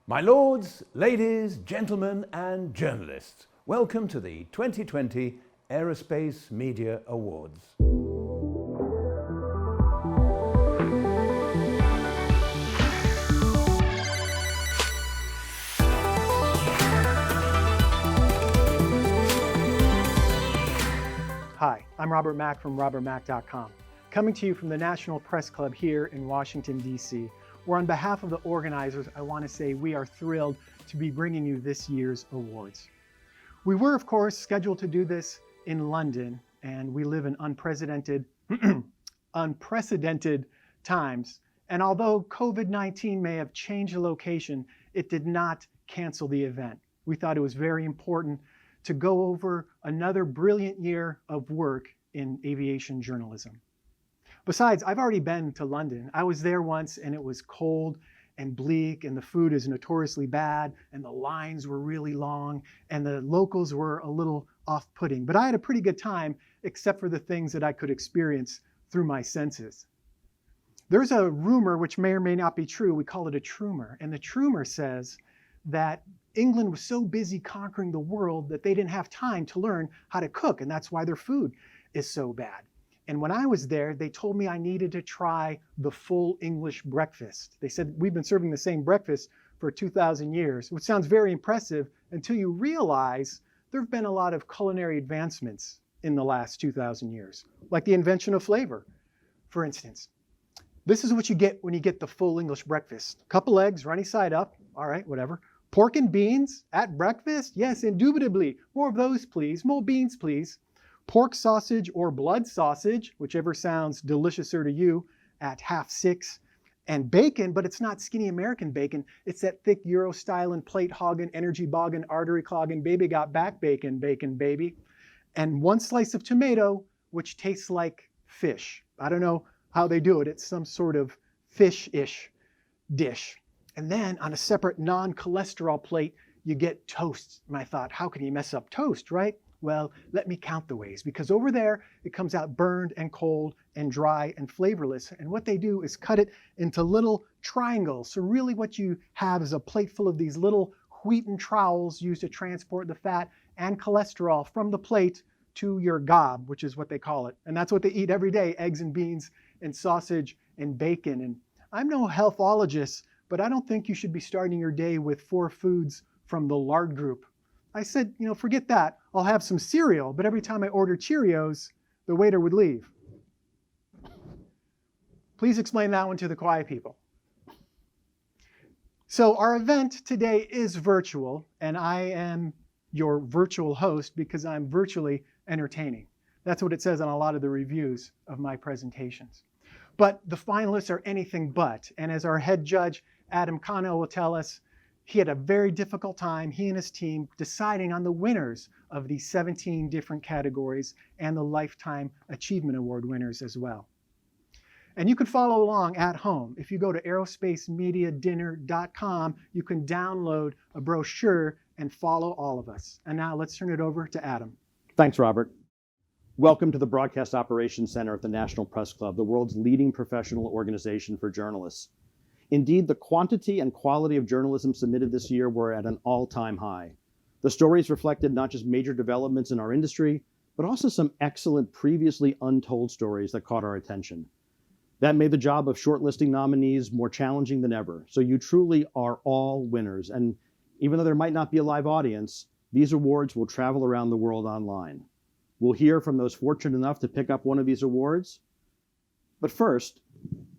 My lords, ladies, gentlemen, and journalists, welcome to the 2020 Aerospace Media Awards. Hi, I'm Robert Mack from robertmack.com, coming to you from the National Press Club here in Washington, D.C., where on behalf of the organizers, I want to say we are thrilled to be bringing you this year's awards. We were, of course, scheduled to do this in London, and we live in unprecedented times. And although COVID-19 may have changed the location, it did not cancel the event. We thought it was very important to go over another brilliant year of work in aviation journalism. Besides, I've already been to London. I was there once and it was cold and bleak and the food is notoriously bad and the lines were really long and the locals were a little off-putting. But I had a pretty good time except for the things that I could experience through my senses. There's a rumor, which may or may not be true, we call it a trumor, and the trumor says that England was so busy conquering the world that they didn't have time to learn how to cook, and that's why their food is so bad. And when I was there, they told me I needed to try the full English breakfast. They said, we've been serving the same breakfast for 2,000 years, which sounds very impressive until you realize there have been a lot of culinary advancements in the last 2,000 years, like the invention of flavor, for instance. This is what you get when you get the full English breakfast. A couple eggs, runny side up, all right, whatever. Pork and beans at breakfast? Yes, indubitably. More of those, please. More beans, please. Pork sausage or blood sausage, whichever sounds deliciouser to you, at 6:30. And bacon, but it's not skinny American bacon. It's that thick Euro-style and plate hogging, energy bogging, artery clogging, baby got back bacon, bacon baby. And one slice of tomato, which tastes like fish. I don't know how they do it. It's some sort of fish-ish dish. And then on a separate non-cholesterol plate, you get toast. And I thought, how can you mess up toast, right? Well, let me count the ways, because over there, it comes out burned and cold and dry and flavorless. And what they do is cut it into little triangles. So really what you have is a plate full of these little wheaten trowels used to transport the fat and cholesterol from the plate to your gob, which is what they call it. And that's what they eat every day, eggs and beans and sausage and bacon. And I'm no healthologist, but I don't think you should be starting your day with 4 foods from the lard group. I said, forget that. I'll have some cereal, but every time I order Cheerios, the waiter would leave. Please explain that one to the quiet people. So our event today is virtual, and I am your virtual host because I'm virtually entertaining. That's what it says on a lot of the reviews of my presentations. But the finalists are anything but, and as our head judge, Adam Kano, will tell us, he had a very difficult time, he and his team, deciding on the winners of these 17 different categories and the Lifetime Achievement Award winners as well. And you can follow along at home. If you go to aerospacemediadinner.com, you can download a brochure and follow all of us. And now let's turn it over to Adam. Thanks, Robert. Welcome to the Broadcast Operations Center at the National Press Club, the world's leading professional organization for journalists. Indeed, the quantity and quality of journalism submitted this year were at an all-time high. The stories reflected not just major developments in our industry, but also some excellent previously untold stories that caught our attention. That made the job of shortlisting nominees more challenging than ever. So you truly are all winners. And even though there might not be a live audience, these awards will travel around the world online. We'll hear from those fortunate enough to pick up one of these awards. But first,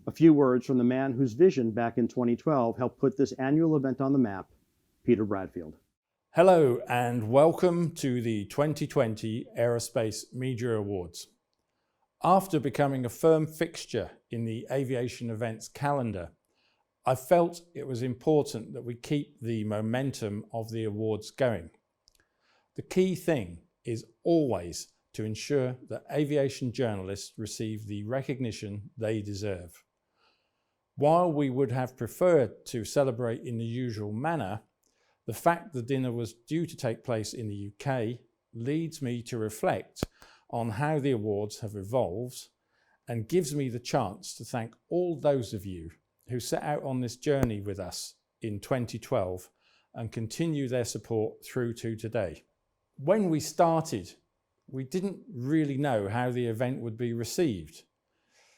a few words from the man whose vision back in 2012 helped put this annual event on the map, Peter Bradfield. Hello and welcome to the 2020 Aerospace Media Awards. After becoming a firm fixture in the aviation events calendar, I felt it was important that we keep the momentum of the awards going. The key thing is always to ensure that aviation journalists receive the recognition they deserve. While we would have preferred to celebrate in the usual manner, the fact the dinner was due to take place in the UK leads me to reflect on how the awards have evolved and gives me the chance to thank all those of you who set out on this journey with us in 2012 and continue their support through to today. When we started, we didn't really know how the event would be received.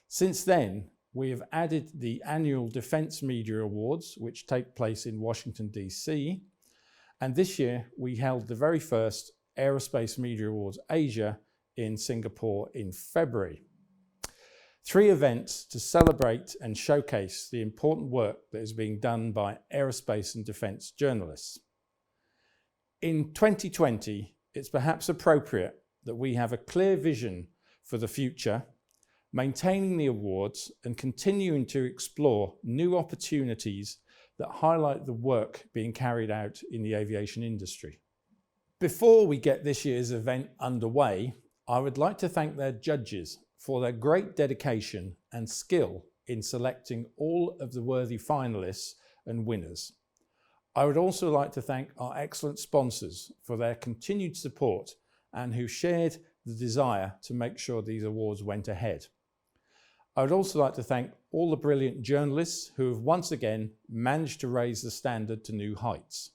Since then, we have added the annual Defense Media Awards, which take place in Washington, DC. And this year, we held the very first Aerospace Media Awards Asia in Singapore in February. 3 events to celebrate and showcase the important work that is being done by aerospace and defense journalists. In 2020, it's perhaps appropriate that we have a clear vision for the future, maintaining the awards and continuing to explore new opportunities that highlight the work being carried out in the aviation industry. Before we get this year's event underway, I would like to thank their judges for their great dedication and skill in selecting all of the worthy finalists and winners. I would also like to thank our excellent sponsors for their continued support and who shared the desire to make sure these awards went ahead. I would also like to thank all the brilliant journalists who have once again managed to raise the standard to new heights.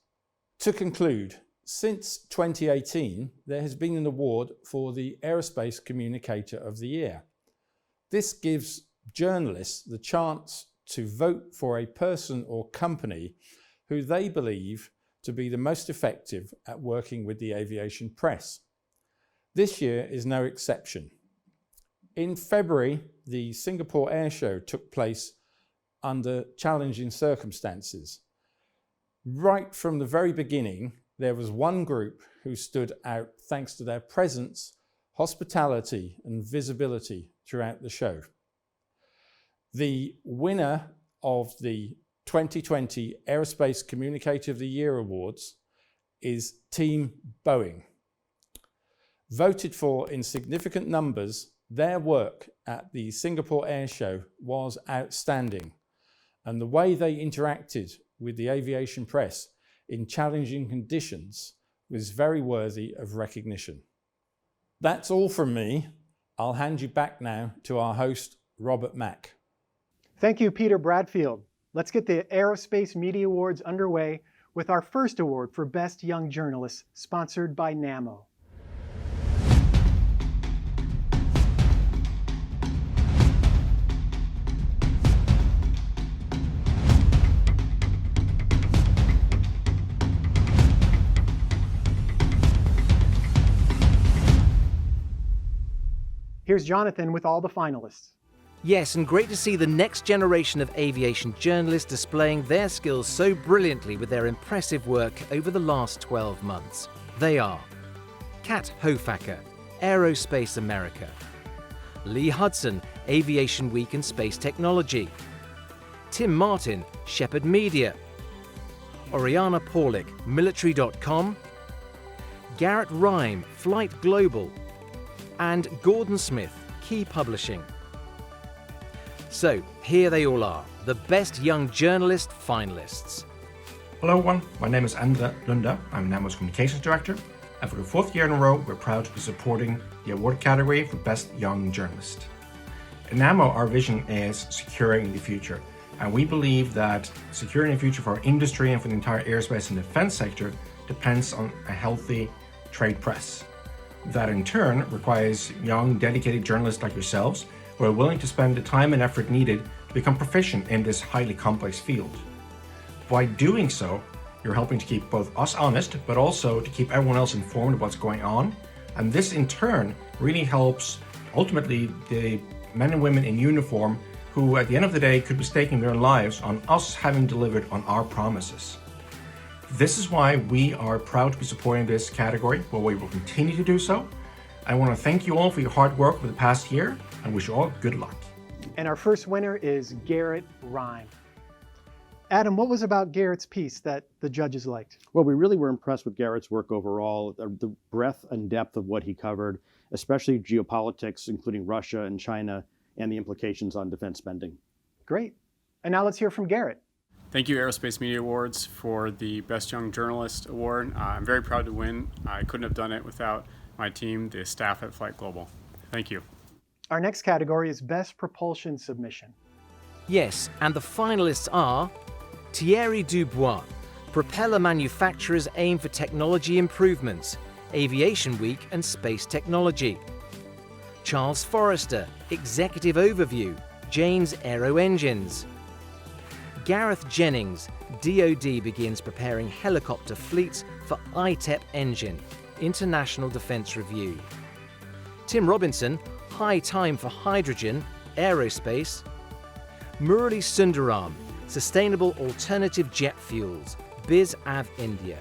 To conclude, since 2018, there has been an award for the Aerospace Communicator of the Year. This gives journalists the chance to vote for a person or company who they believe to be the most effective at working with the aviation press. This year is no exception. In February, the Singapore Air Show took place under challenging circumstances. Right from the very beginning, there was one group who stood out thanks to their presence, hospitality, and visibility throughout the show. The winner of the 2020 Aerospace Communicator of the Year Awards is Team Boeing. Voted for in significant numbers, their work at the Singapore Air Show was outstanding, and the way they interacted with the aviation press in challenging conditions was very worthy of recognition. That's all from me. I'll hand you back now to our host, Robert Mack. Thank you, Peter Bradfield. Let's get the Aerospace Media Awards underway with our first award for Best Young Journalist, sponsored by NAMO. Here's Jonathan with all the finalists. Yes, and great to see the next generation of aviation journalists displaying their skills so brilliantly with their impressive work over the last 12 months. They are Kat Hofacker, Aerospace America; Lee Hudson, Aviation Week and Space Technology; Tim Martin, Shepherd Media; Oriana Paulik, Military.com; Garrett Rhyme, Flight Global; and Gordon Smith, Key Publishing. So, here they all are, the Best Young Journalist finalists. Hello everyone, my name is Enda Lunda. I'm NAMO's Communications Director, and for the 4th year in a row, we're proud to be supporting the award category for Best Young Journalist. At NAMO, our vision is securing the future, and we believe that securing the future for our industry and for the entire aerospace and defense sector depends on a healthy trade press. That in turn requires young, dedicated journalists like yourselves who are willing to spend the time and effort needed to become proficient in this highly complex field. By doing so, you're helping to keep both us honest, but also to keep everyone else informed of what's going on. And this in turn really helps ultimately the men and women in uniform who at the end of the day could be staking their lives on us having delivered on our promises. This is why we are proud to be supporting this category, where we will continue to do so. I want to thank you all for your hard work over the past year and wish you all good luck. And our first winner is Garrett Rhyme. Adam, what was about Garrett's piece that the judges liked? Well, we really were impressed with Garrett's work overall, the breadth and depth of what he covered, especially geopolitics, including Russia and China, and the implications on defense spending. Great. And now let's hear from Garrett. Thank you, Aerospace Media Awards, for the Best Young Journalist Award. I'm very proud to win. I couldn't have done it without my team, the staff at Flight Global. Thank you. Our next category is Best Propulsion Submission. Yes, and the finalists are Thierry Dubois, propeller manufacturers aim for technology improvements, Aviation Week and space technology. Charles Forrester, executive overview, Jane's Aero Engines. Gareth Jennings, DoD begins preparing helicopter fleets for ITEP engine, International Defence Review. Tim Robinson, high time for hydrogen, aerospace. Murali Sundaram, sustainable alternative jet fuels, Biz Av India.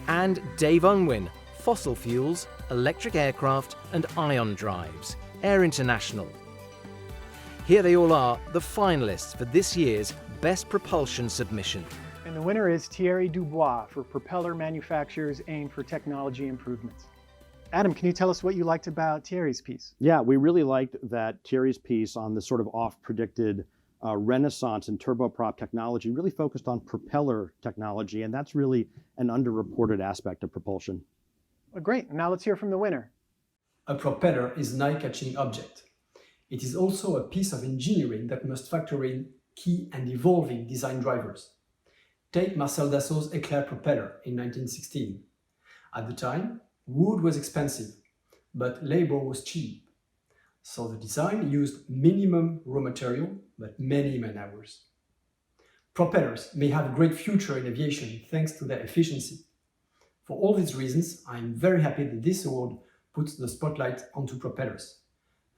And Dave Unwin, fossil fuels, electric aircraft and ion drives, Air International. Here they all are, the finalists for this year's Best Propulsion Submission. And the winner is Thierry Dubois for Propeller Manufacturers Aim for Technology Improvements. Adam, can you tell us what you liked about Thierry's piece? Yeah, we really liked that Thierry's piece on the sort of oft-predicted renaissance in turboprop technology really focused on propeller technology, and that's really an underreported aspect of propulsion. Well, great. Now let's hear from the winner. A propeller is an eye-catching object. It is also a piece of engineering that must factor in key and evolving design drivers. Take Marcel Dassault's Éclair propeller in 1916. At the time, wood was expensive, but labor was cheap. So the design used minimum raw material, but many man-hours. Propellers may have a great future in aviation thanks to their efficiency. For all these reasons, I'm very happy that this award puts the spotlight onto propellers.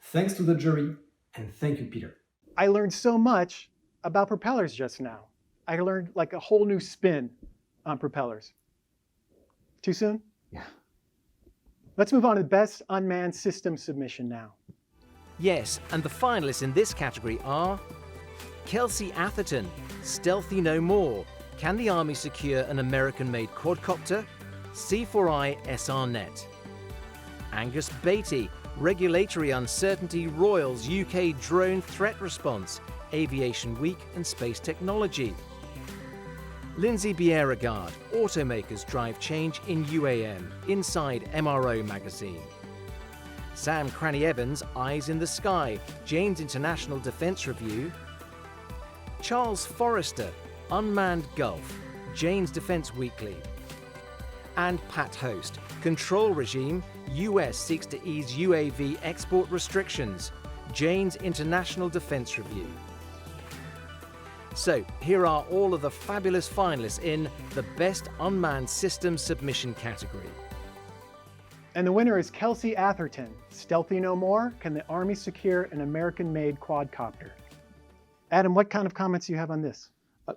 Thanks to the jury, and thank you, Peter. I learned so much about propellers just now. I learned like a whole new spin on propellers. Too soon? Yeah. Let's move on to the Best Unmanned System Submission now. Yes, and the finalists in this category are Kelsey Atherton, Stealthy No More. Can the Army secure an American-made quadcopter? C4I SRNet. Angus Beatty, Regulatory Uncertainty, Royals UK Drone Threat Response, Aviation Week and Space Technology. Lindsay Bierregard, Automakers Drive Change in UAM, Inside MRO Magazine. Sam Cranny-Evans, Eyes in the Sky, Jane's International Defence Review. Charles Forrester, Unmanned Gulf, Jane's Defence Weekly. And Pat Host, Control Regime, US seeks to ease UAV export restrictions, Jane's International Defence Review. So, here are all of the fabulous finalists in the Best Unmanned System Submission category. And the winner is Kelsey Atherton, Stealthy No More. Can the Army secure an American-made quadcopter? Adam, what kind of comments do you have on this?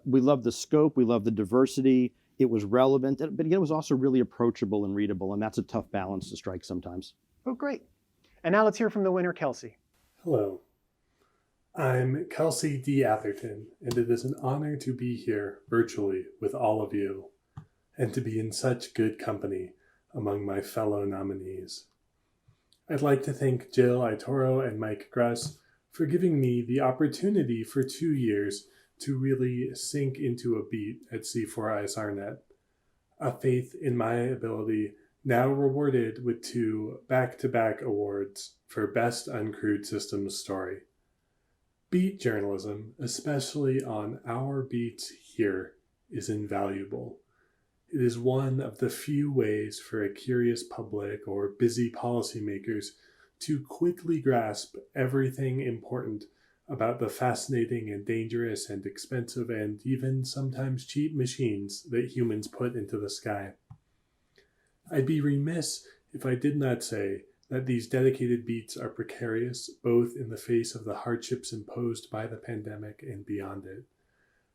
We love the scope, we love the diversity, it was relevant, but again, it was also really approachable and readable, and that's a tough balance to strike sometimes. Oh, great. And now let's hear from the winner, Kelsey. Hello, I'm Kelsey D. Atherton, and it is an honor to be here virtually with all of you, and to be in such good company among my fellow nominees. I'd like to thank Jill Itoro and Mike Gruss for giving me the opportunity for 2 years to really sink into a beat at C4ISRNet, a faith in my ability now rewarded with 2 back-to-back awards for Best Uncrewed Systems Story. Beat journalism, especially on our beats here, is invaluable. It is one of the few ways for a curious public or busy policymakers to quickly grasp everything important about the fascinating and dangerous and expensive and even sometimes cheap machines that humans put into the sky. I'd be remiss if I did not say that these dedicated beats are precarious both in the face of the hardships imposed by the pandemic and beyond it.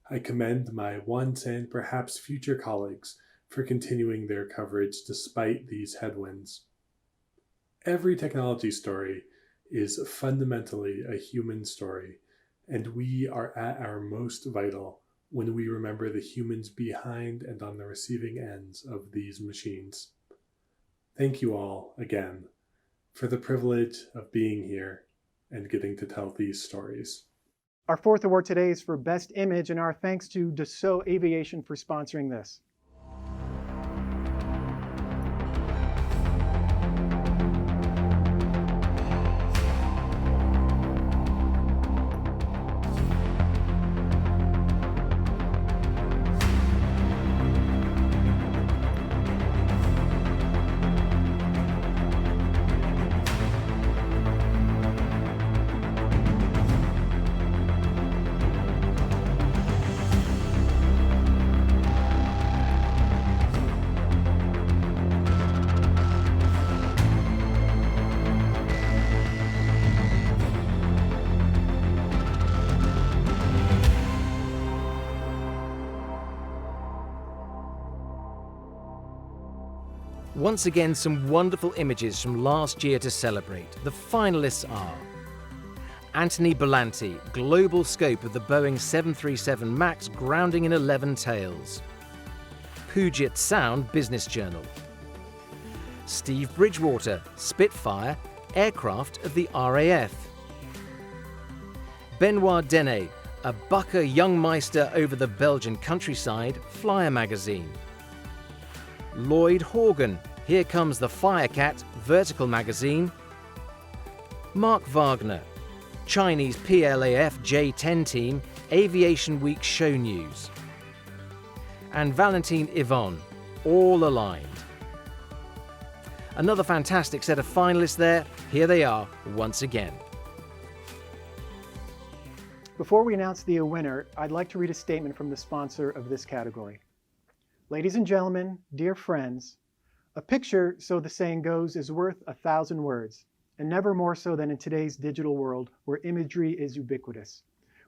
I commend my once and perhaps future colleagues for continuing their coverage despite these headwinds. Every technology story is fundamentally a human story, and we are at our most vital when we remember the humans behind and on the receiving ends of these machines. Thank you all again for the privilege of being here and getting to tell these stories. Our 4th award today is for Best Image, and our thanks to Dassault Aviation for sponsoring this. Once again, some wonderful images from last year to celebrate. The finalists are Anthony Belanti, global scope of the Boeing 737 MAX grounding in 11 tails. Puget Sound Business Journal. Steve Bridgewater, Spitfire, aircraft of the RAF. Benoit Dene, a Bucker Youngmeister over the Belgian countryside, Flyer magazine. Lloyd Horgan, Here Comes the Firecat, Vertical magazine. Mark Wagner, Chinese PLAF J-10 team, Aviation Week show news. And Valentine Yvonne, All Aligned. Another fantastic set of finalists there. Here they are once again. Before we announce the winner, I'd like to read a statement from the sponsor of this category. Ladies and gentlemen, dear friends, a picture, so the saying goes, is worth 1,000 words, and never more so than in today's digital world where imagery is ubiquitous,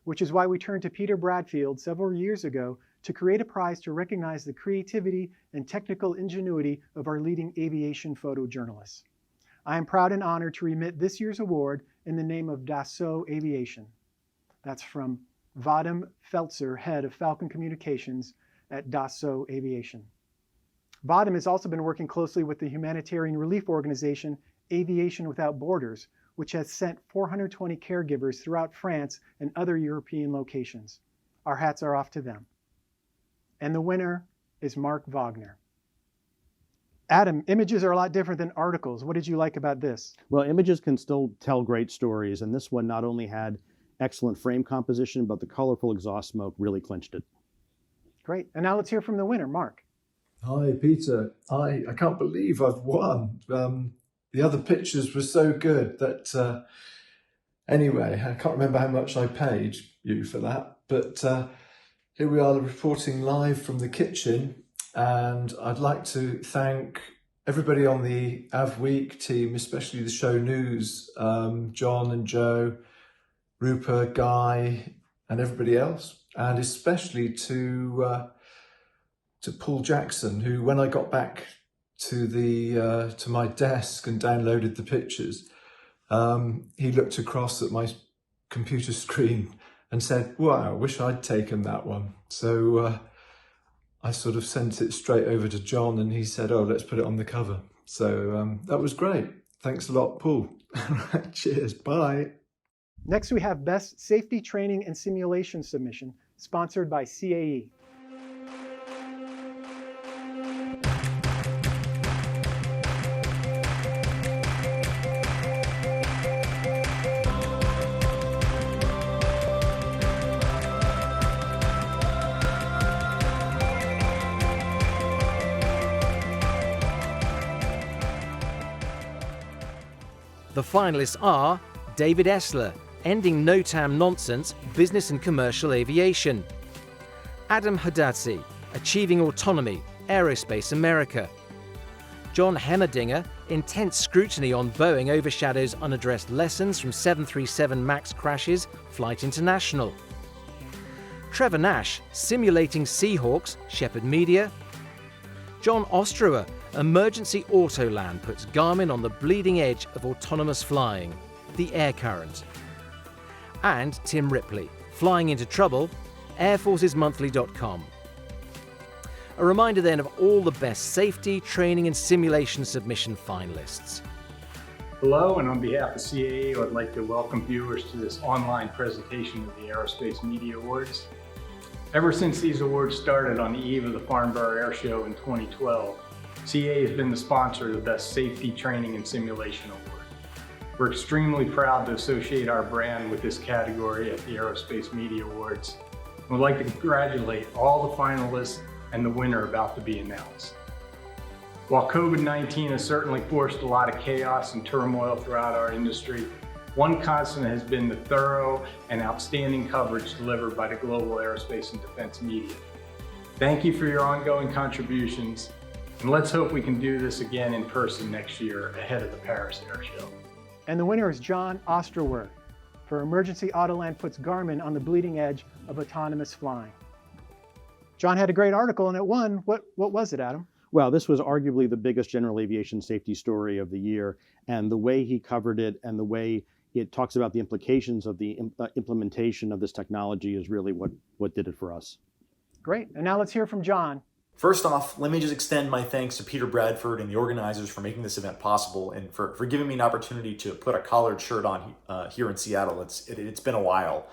which is why we turned to Peter Bradfield several years ago to create a prize to recognize the creativity and technical ingenuity of our leading aviation photojournalists. I am proud and honored to remit this year's award in the name of Dassault Aviation. That's from Vadim Feltzer, head of Falcon Communications at Dassault Aviation. Vadim has also been working closely with the humanitarian relief organization Aviation Without Borders, which has sent 420 caregivers throughout France and other European locations. Our hats are off to them. And the winner is Mark Wagner. Adam, images are a lot different than articles. What did you like about this? Well, images can still tell great stories, and this one not only had excellent frame composition, but the colorful exhaust smoke really clinched it. Great. And now let's hear from the winner, Mark. Hi, Peter. I can't believe I've won. The other pictures were so good that, anyway, I can't remember how much I paid you for that, but here we are reporting live from the kitchen, and I'd like to thank everybody on the Av Week team, especially the show news, John and Joe, Rupert, Guy, and everybody else, and especially to Paul Jackson, who, when I got back to my desk and downloaded the pictures, he looked across at my computer screen and said, "Wow, I wish I'd taken that one." So I sort of sent it straight over to John, and he said, "Oh, let's put it on the cover." So that was great. Thanks a lot, Paul. Cheers. Bye. Next, we have Best Safety Training and Simulation Submission, sponsored by CAE. The finalists are David Essler, Ending No-TAM Nonsense, Business and Commercial Aviation. Adam Hadadzi, Achieving Autonomy, Aerospace America. John Hemmerdinger, Intense Scrutiny on Boeing Overshadows Unaddressed Lessons from 737 MAX Crashes, Flight International. Trevor Nash, Simulating Seahawks, Shepherd Media. John Ostrower, Emergency Autoland puts Garmin on the bleeding edge of autonomous flying, the Air Current. And Tim Ripley, Flying into Trouble, airforcesmonthly.com. A reminder then of all the best safety, training and simulation submission finalists. Hello, and on behalf of CAE, I'd like to welcome viewers to this online presentation of the Aerospace Media Awards. Ever since these awards started on the eve of the Farnborough Air Show in 2012, CAE has been the sponsor of the Best Safety Training and Simulation Award. We're extremely proud to associate our brand with this category at the Aerospace Media Awards. And we'd like to congratulate all the finalists and the winner about to be announced. While COVID-19 has certainly forced a lot of chaos and turmoil throughout our industry, one constant has been the thorough and outstanding coverage delivered by the global aerospace and defense media. Thank you for your ongoing contributions, and let's hope we can do this again in person next year ahead of the Paris Air Show. And the winner is John Ostrower for Emergency Autoland puts Garmin on the bleeding edge of autonomous flying. John had a great article and it won. What was it, Adam? Well, this was arguably the biggest general aviation safety story of the year, and the way he covered it and the way it talks about the implications of the implementation of this technology is really what did it for us. Great. And now let's hear from John. First off, let me just extend my thanks to Peter Bradford and the organizers for making this event possible and for giving me an opportunity to put a collared shirt on here in Seattle. It's been a while.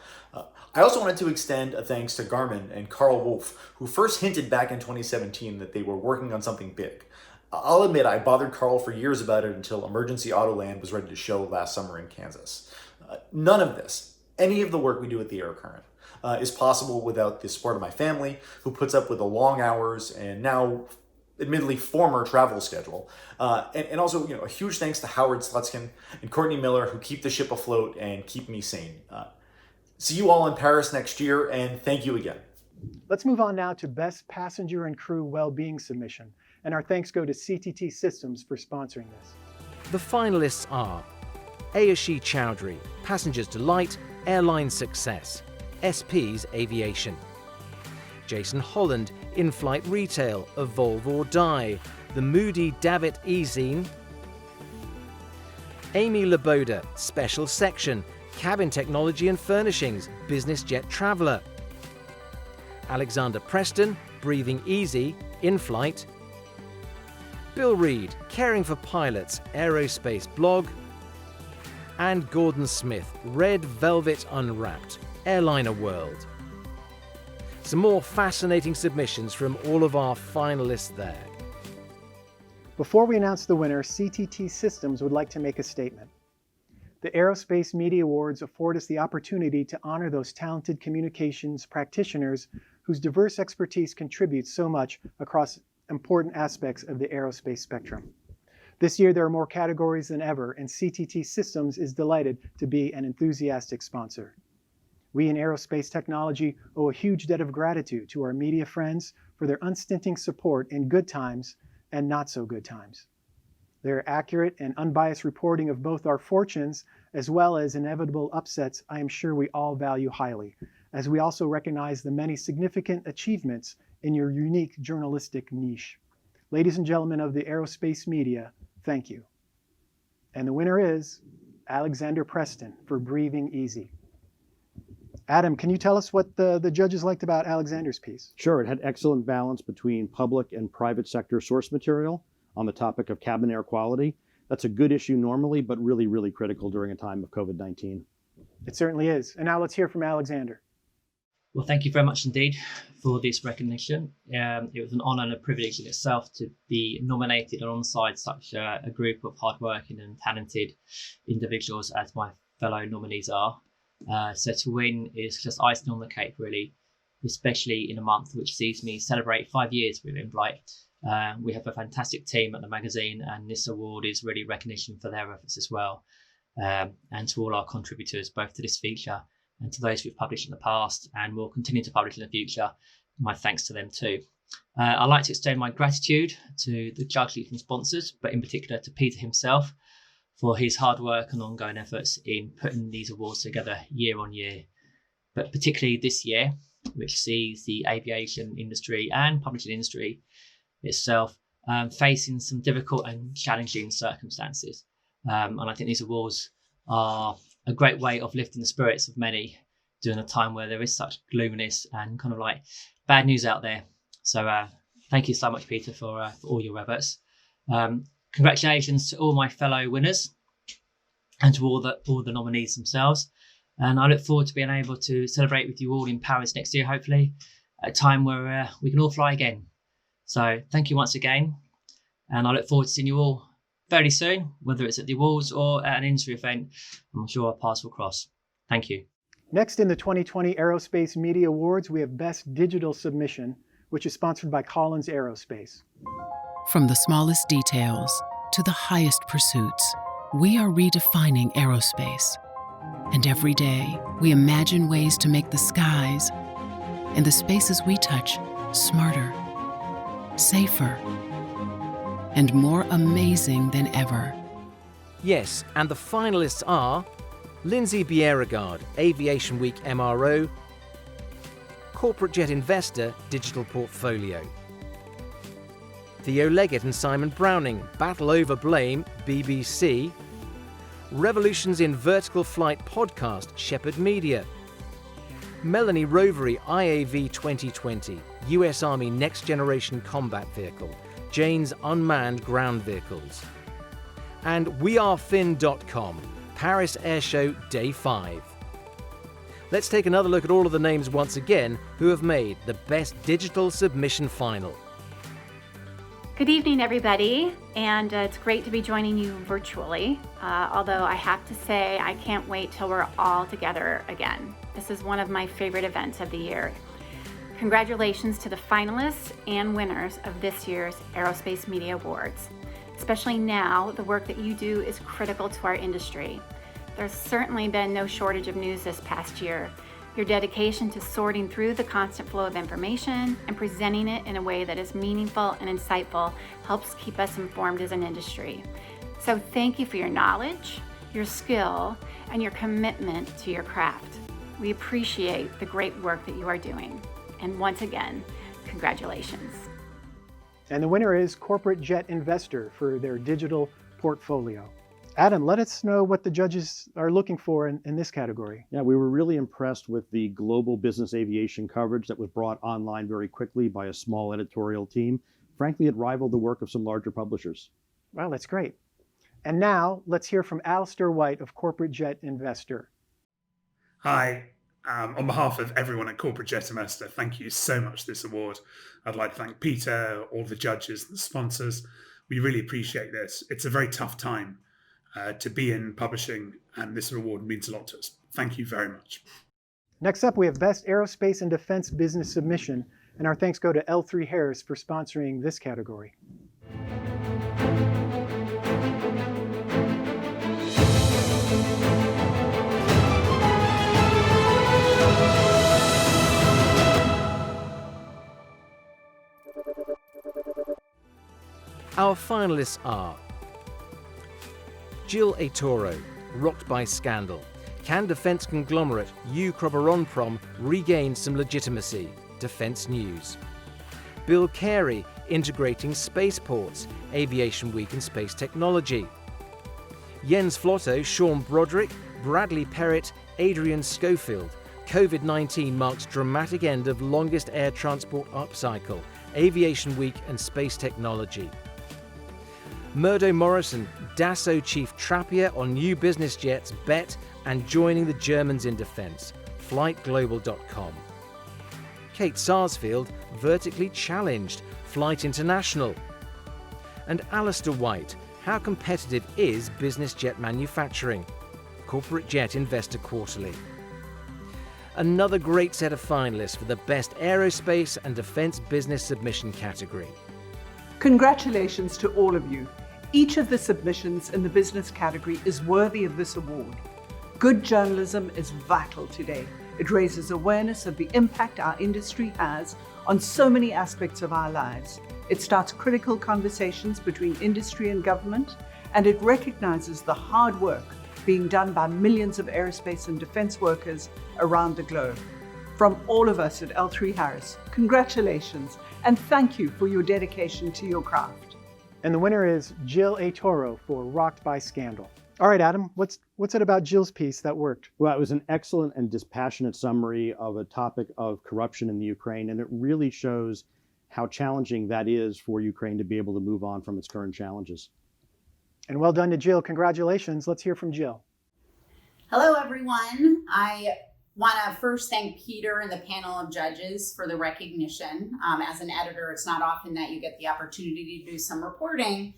I also wanted to extend a thanks to Garmin and Carl Wolf, who first hinted back in 2017 that they were working on something big. I'll admit I bothered Carl for years about it until Emergency Autoland was ready to show last summer in Kansas. None of this, any of the work we do at the Aero Current, is possible without the support of my family, who puts up with the long hours and now, admittedly, former travel schedule. And also, a huge thanks to Howard Slutskin and Courtney Miller, who keep the ship afloat and keep me sane. See you all in Paris next year, and thank you again. Let's move on now to Best Passenger and Crew Wellbeing Submission. And our thanks go to CTT Systems for sponsoring this. The finalists are Ayushi Chowdhury, Passengers Delight, Airline Success, SP's Aviation. Jason Holland, In-Flight Retail, Evolve or Die, The Moody Davitt E-Zine. Amy Laboda, Special Section, Cabin Technology and Furnishings, Business Jet Traveller. Alexander Preston, Breathing Easy, In-Flight. Bill Reed, Caring for Pilots, Aerospace Blog. And Gordon Smith, Red Velvet Unwrapped, Airliner World. Some more fascinating submissions from all of our finalists there. Before we announce the winner, CTT Systems would like to make a statement. The Aerospace Media Awards afford us the opportunity to honor those talented communications practitioners whose diverse expertise contributes so much across important aspects of the aerospace spectrum. This year there are more categories than ever, and CTT Systems is delighted to be an enthusiastic sponsor. We in aerospace technology owe a huge debt of gratitude to our media friends for their unstinting support in good times and not so good times. Their accurate and unbiased reporting of both our fortunes as well as inevitable upsets I am sure we all value highly, as we also recognize the many significant achievements in your unique journalistic niche. Ladies and gentlemen of the aerospace media, thank you. And the winner is Alexander Preston for Breathing Easy. Adam, can you tell us what the judges liked about Alexander's piece? Sure, it had excellent balance between public and private sector source material on the topic of cabin air quality. That's a good issue normally, but really, really critical during a time of COVID-19. It certainly is. And now let's hear from Alexander. Well, thank you very much indeed for this recognition. It was an honour and a privilege in itself to be nominated alongside such a group of hardworking and talented individuals as my fellow nominees are. So to win is just icing on the cake, really, especially in a month which sees me celebrate 5 years with In-Flight. We have a fantastic team at the magazine, and this award is really recognition for their efforts as well. And to all our contributors, both to this feature and to those who've published in the past and will continue to publish in the future, my thanks to them too. I'd like to extend my gratitude to the judges and sponsors, but in particular to Peter himself for his hard work and ongoing efforts in putting these awards together year on year, but particularly this year, which sees the aviation industry and publishing industry itself facing some difficult and challenging circumstances. And I think these awards are a great way of lifting the spirits of many during a time where there is such gloominess and kind of like bad news out there. So thank you so much, Peter, for all your efforts. Congratulations to all my fellow winners and to all the nominees themselves. And I look forward to being able to celebrate with you all in Paris next year, hopefully, at a time where we can all fly again. So thank you once again. And I look forward to seeing you all very soon, whether it's at the awards or at an industry event. I'm sure our paths will cross. Thank you. Next in the 2020 Aerospace Media Awards, we have Best Digital Submission, which is sponsored by Collins Aerospace. From the smallest details to the highest pursuits, we are redefining aerospace. And every day, we imagine ways to make the skies and the spaces we touch smarter, safer, and more amazing than ever. Yes, and the finalists are Lindsay Bierregard, Aviation Week MRO, Corporate Jet Investor, Digital Portfolio. Theo Leggett and Simon Browning, Battle Over Blame, BBC. Revolutions in Vertical Flight podcast, Shepherd Media. Melanie Rovery, IAV 2020, US Army Next Generation Combat Vehicle, Jane's Unmanned Ground Vehicles. And wearefin.com, Paris Air Show Day 5. Let's take another look at all of the names once again who have made the Best Digital Submission Final. Good evening, everybody, and it's great to be joining you virtually, although I have to say I can't wait till we're all together again. This is one of my favorite events of the year. Congratulations to the finalists and winners of this year's Aerospace Media Awards. Especially now, the work that you do is critical to our industry. There's certainly been no shortage of news this past year. Your dedication to sorting through the constant flow of information and presenting it in a way that is meaningful and insightful helps keep us informed as an industry. So thank you for your knowledge, your skill, and your commitment to your craft. We appreciate the great work that you are doing. And once again, congratulations. And the winner is Corporate Jet Investor for their digital portfolio. Adam, let us know what the judges are looking for in this category. Yeah, we were really impressed with the global business aviation coverage that was brought online very quickly by a small editorial team. Frankly, it rivaled the work of some larger publishers. Wow, that's great. And now let's hear from Alistair White of Corporate Jet Investor. Hi, on behalf of everyone at Corporate Jet Investor, thank you so much for this award. I'd like to thank Peter, all the judges, the sponsors. We really appreciate this. It's a very tough time to be in publishing, and this award means a lot to us. Thank you very much. Next up, we have Best Aerospace and Defense Business Submission, and our thanks go to L3 Harris for sponsoring this category. Our finalists are Jill A. Toro, rocked by scandal. Can defence conglomerate Ukroboronprom regain some legitimacy? Defence News. Bill Carey, integrating spaceports, Aviation Week and Space Technology. Jens Flotto, Sean Broderick, Bradley Perrett, Adrian Schofield. COVID-19 marks dramatic end of longest air transport upcycle, Aviation Week and Space Technology. Murdo Morrison, Dassault Chief Trappier on new business jets, bet, and joining the Germans in defence, flightglobal.com. Kate Sarsfield, vertically challenged, Flight International. And Alistair White, how competitive is business jet manufacturing? Corporate Jet Investor Quarterly. Another great set of finalists for the Best Aerospace and Defence Business Submission category. Congratulations to all of you. Each of the submissions in the business category is worthy of this award. Good journalism is vital today. It raises awareness of the impact our industry has on so many aspects of our lives. It starts critical conversations between industry and government, and it recognizes the hard work being done by millions of aerospace and defense workers around the globe. From all of us at L3 Harris, congratulations and thank you for your dedication to your craft. And the winner is Jill A. Toro for Rocked by Scandal. All right, Adam, what's it about Jill's piece that worked? Well, it was an excellent and dispassionate summary of a topic of corruption in the Ukraine, and it really shows how challenging that is for Ukraine to be able to move on from its current challenges. And well done to Jill. Congratulations. Let's hear from Jill. Hello, everyone. I want to first thank Peter and the panel of judges for the recognition. As an editor, it's not often that you get the opportunity to do some reporting.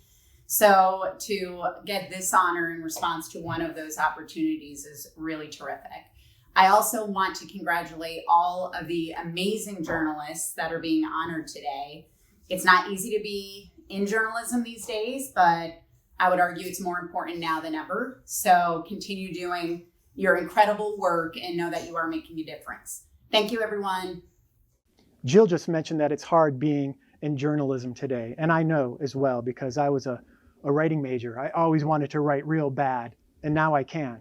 So to get this honor in response to one of those opportunities is really terrific. I also want to congratulate all of the amazing journalists that are being honored today. It's not easy to be in journalism these days, but I would argue it's more important now than ever. So continue doing your incredible work and know that you are making a difference. Thank you, everyone. Jill just mentioned that it's hard being in journalism today. And I know as well, because I was a writing major. I always wanted to write real bad, and now I can.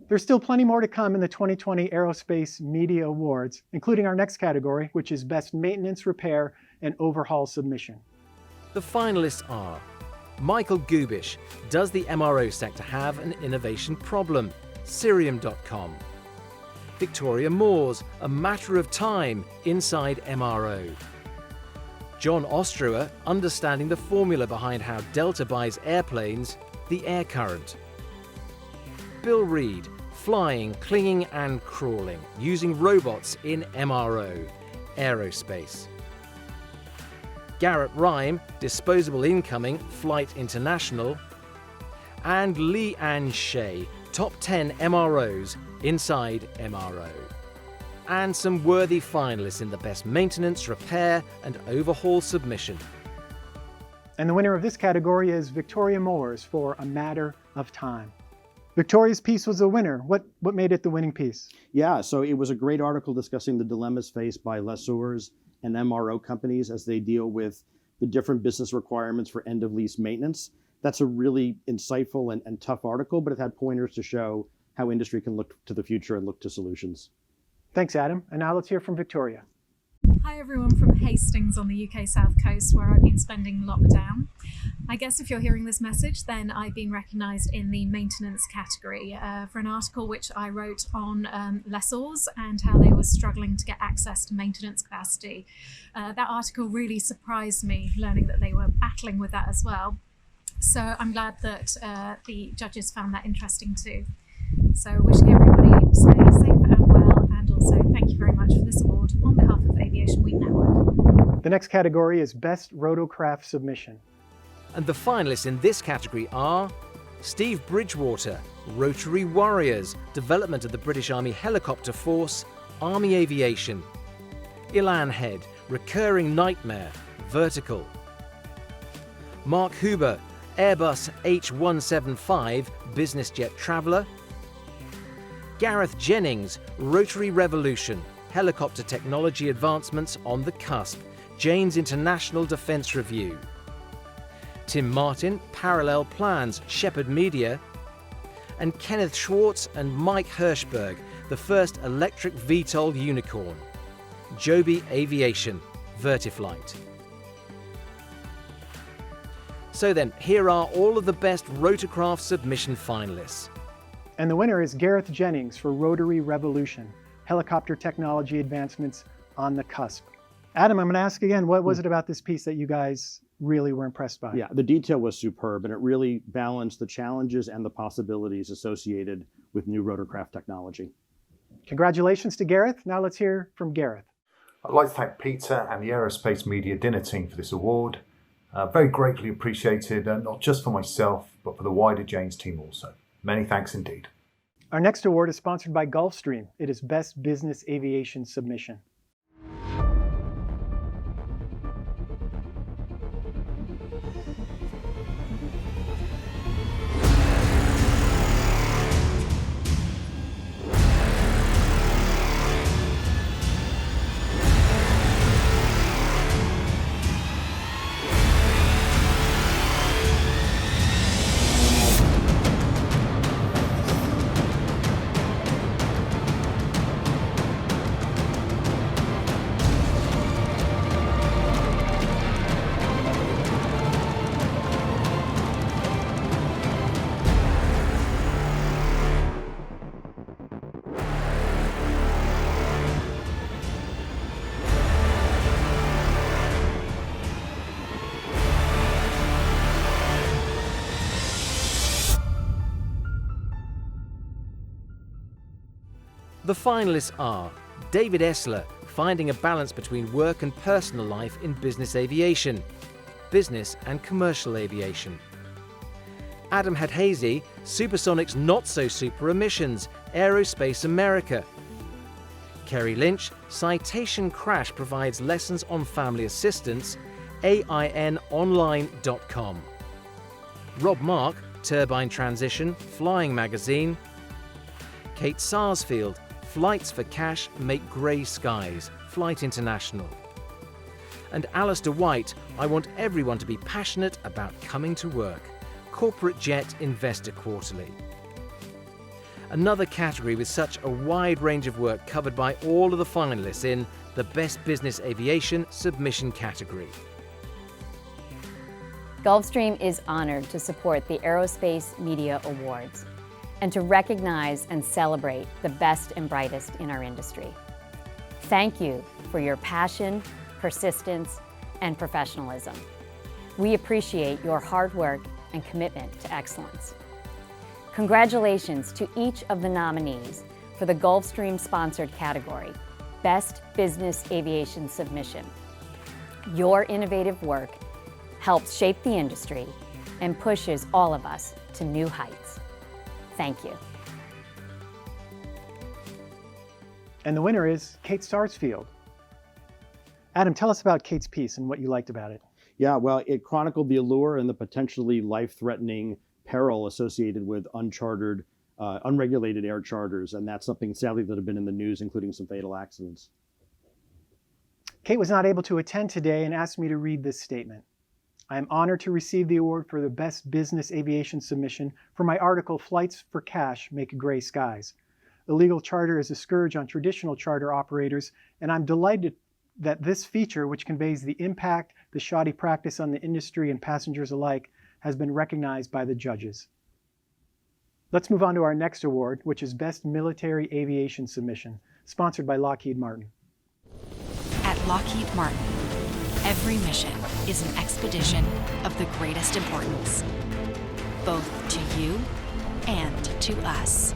There's still plenty more to come in the 2020 Aerospace Media Awards, including our next category, which is Best Maintenance, Repair, and Overhaul Submission. The finalists are Michael Gubish, does the MRO sector have an innovation problem? Cirium.com. Victoria Moores, a matter of time, inside MRO. John Ostruer, understanding the formula behind how Delta buys airplanes, the air current. Bill Reed, flying, clinging and crawling, using robots in MRO, aerospace. Garrett Rhyme, disposable incoming, Flight International. And Lee Ann Shea, top 10 MROs, inside MRO. And some worthy finalists in the best maintenance, repair and overhaul submission. And the winner of this category is Victoria Moores for A Matter of Time. Victoria's piece was a winner. What made it the winning piece? Yeah, so it was a great article discussing the dilemmas faced by lessors and MRO companies as they deal with the different business requirements for end-of-lease maintenance. That's a really insightful and tough article, but it had pointers to show how industry can look to the future and look to solutions. Thanks, Adam. And now let's hear from Victoria. Hi everyone from Hastings on the UK South Coast, where I've been spending lockdown. I guess if you're hearing this message, then I've been recognised in the maintenance category for an article which I wrote on lessors and how they were struggling to get access to maintenance capacity. That article really surprised me, learning that they were battling with that as well. So I'm glad that the judges found that interesting too. So wishing everybody to stay safe and well, and also thank you very much for this award on behalf of Aviation Week Network. The next category is Best Rotorcraft Submission. And the finalists in this category are Steve Bridgewater, Rotary Warriors, development of the British Army Helicopter Force, Army Aviation. Ilan Head, Recurring Nightmare, Vertical. Mark Huber, Airbus H175, Business Jet Traveller. Gareth Jennings, Rotary Revolution, Helicopter Technology Advancements on the Cusp, Jane's International Defence Review. Tim Martin, Parallel Plans, Shepherd Media. And Kenneth Schwartz and Mike Hirschberg, the first electric VTOL unicorn, Joby Aviation, Vertiflight. So then, here are all of the best rotorcraft submission finalists. And the winner is Gareth Jennings for Rotary Revolution, Helicopter Technology Advancements on the Cusp. Adam, I'm going to ask again, what was it about this piece that you guys really were impressed by? Yeah, the detail was superb, and it really balanced the challenges and the possibilities associated with new rotorcraft technology. Congratulations to Gareth. Now let's hear from Gareth. I'd like to thank Peter and the Aerospace Media dinner team for this award. Very greatly appreciated, not just for myself, but for the wider Janes team also. Many thanks indeed. Our next award is sponsored by Gulfstream. It is Best Business Aviation Submission. The finalists are David Essler, finding a balance between work and personal life in business aviation, business and commercial aviation. Adam Hadhazy, Supersonic's not-so-super emissions, Aerospace America. Kerry Lynch, Citation Crash provides lessons on family assistance, AINonline.com. Rob Mark, Turbine Transition, Flying Magazine. Kate Sarsfield, Flights for Cash Make Grey Skies, Flight International. And Alistair White, I want everyone to be passionate about coming to work, Corporate Jet Investor Quarterly. Another category with such a wide range of work covered by all of the finalists in the Best Business Aviation Submission category. Gulfstream is honored to support the Aerospace Media Awards and to recognize and celebrate the best and brightest in our industry. Thank you for your passion, persistence, and professionalism. We appreciate your hard work and commitment to excellence. Congratulations to each of the nominees for the Gulfstream-sponsored category, Best Business Aviation Submission. Your innovative work helps shape the industry and pushes all of us to new heights. Thank you. And the winner is Kate Sarsfield. Adam, tell us about Kate's piece and what you liked about it. Yeah, well, it chronicled the allure and the potentially life-threatening peril associated with unchartered, unregulated air charters, and that's something sadly that have been in the news, including some fatal accidents. Kate was not able to attend today and asked me to read this statement. I am honored to receive the award for the Best Business Aviation Submission for my article, Flights for Cash Make Gray Skies. Illegal charter is a scourge on traditional charter operators, and I'm delighted that this feature, which conveys the impact, the shoddy practice on the industry and passengers alike, has been recognized by the judges. Let's move on to our next award, which is Best Military Aviation Submission, sponsored by Lockheed Martin. At Lockheed Martin, every mission is an expedition of the greatest importance, both to you and to us.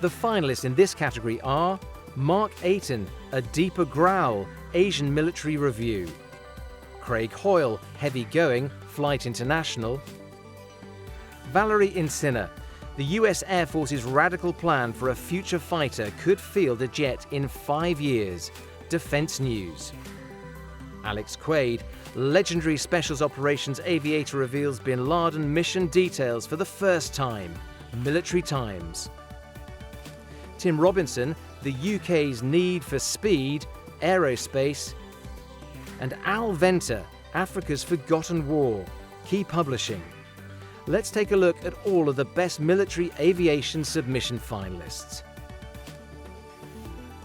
The finalists in this category are Mark Ayton, A Deeper Growl, Asian Military Review; Craig Hoyle, Heavy Going, Flight International; Valerie Insina, the US Air Force's radical plan for a future fighter could field a jet in 5 years, Defense News; Alex Quaid, legendary Specials Operations Aviator reveals Bin Laden mission details for the first time, Military Times; Tim Robinson, the UK's need for speed, Aerospace; and Al Venter, Africa's Forgotten War, Key Publishing. Let's take a look at all of the Best Military Aviation Submission finalists.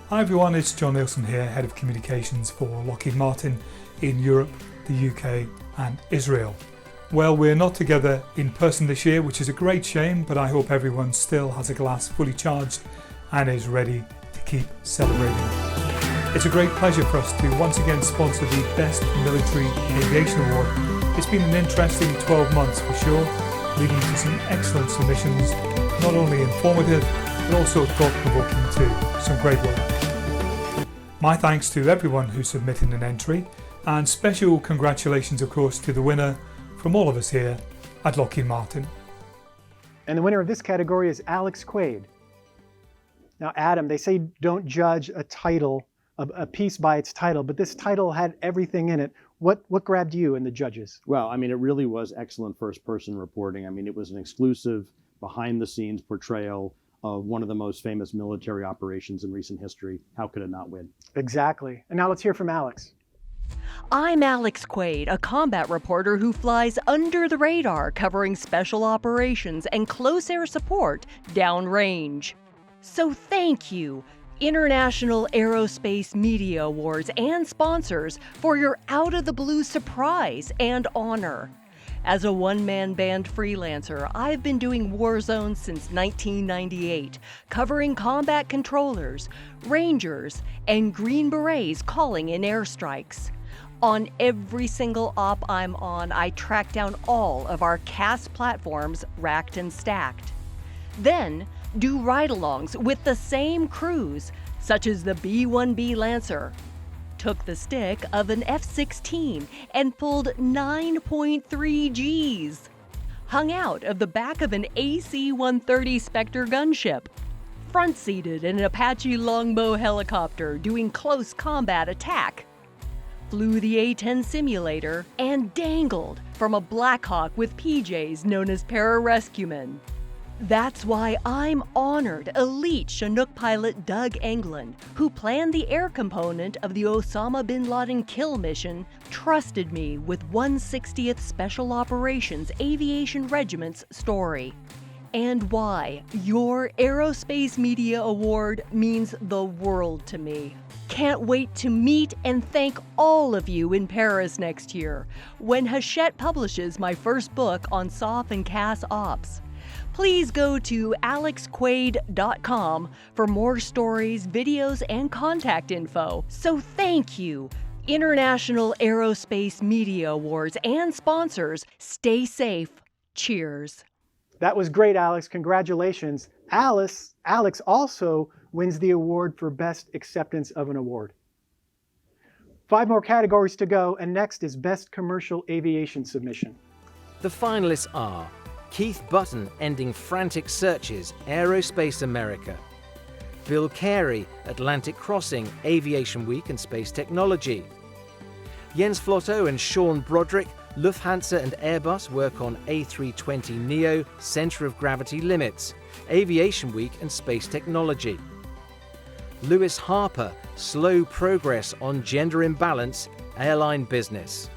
Hi everyone, it's John Nielsen here, Head of Communications for Lockheed Martin in Europe, the UK and Israel. Well, we're not together in person this year, which is a great shame, but I hope everyone still has a glass fully charged and is ready to keep celebrating. It's a great pleasure for us to once again sponsor the Best Military Aviation Award. It's been an interesting 12 months for sure, leading to some excellent submissions, not only informative, but also thought-provoking too. Some great work. My thanks to everyone who submitted an entry, and special congratulations of course to the winner from all of us here at Lockheed Martin. And the winner of this category is Alex Quaid. Now, Adam, they say don't judge a title, a piece by its title, but this title had everything in it. What grabbed you and the judges? Well, I mean, it really was excellent first-person reporting. I mean, it was an exclusive, behind-the-scenes portrayal of one of the most famous military operations in recent history. How could it not win? Exactly. And now let's hear from Alex. I'm Alex Quaid, a combat reporter who flies under the radar, covering special operations and close air support downrange. So thank you, International Aerospace Media Awards and sponsors, for your out-of-the-blue surprise and honor. As a one-man band freelancer, I've been doing war zones since 1998, covering combat controllers, rangers, and Green Berets calling in airstrikes. On every single op I'm on, I track down all of our CAS platforms racked and stacked. Then, do ride-alongs with the same crews, such as the B-1B Lancer. Took the stick of an F-16 and pulled 9.3 Gs. Hung out of the back of an AC-130 Spectre gunship. Front-seated in an Apache Longbow helicopter doing close combat attack. Flew the A-10 simulator and dangled from a Black Hawk with PJs known as pararescuemen. That's why I'm honored elite Chinook pilot Doug Englund, who planned the air component of the Osama bin Laden kill mission, trusted me with 160th Special Operations Aviation Regiment's story. and why your Aerospace Media Award means the world to me. Can't wait to meet and thank all of you in Paris next year when Hachette publishes my first book on SOF and CAS ops. Please go to alexquaid.com for more stories, videos, and contact info. So thank you, International Aerospace Media Awards and sponsors. Stay safe. Cheers. That was great, Alex. Congratulations. Alex also wins the award for Best Acceptance of an Award. 5 more categories to go, and next is Best Commercial Aviation Submission. The finalists are Keith Button, ending frantic searches, Aerospace America; Bill Carey, Atlantic Crossing, Aviation Week and Space Technology; Jens Flotto and Sean Broderick, Lufthansa and Airbus work on A320neo, Center of Gravity Limits, Aviation Week and Space Technology; Lewis Harper, Slow Progress on Gender Imbalance, Airline Business;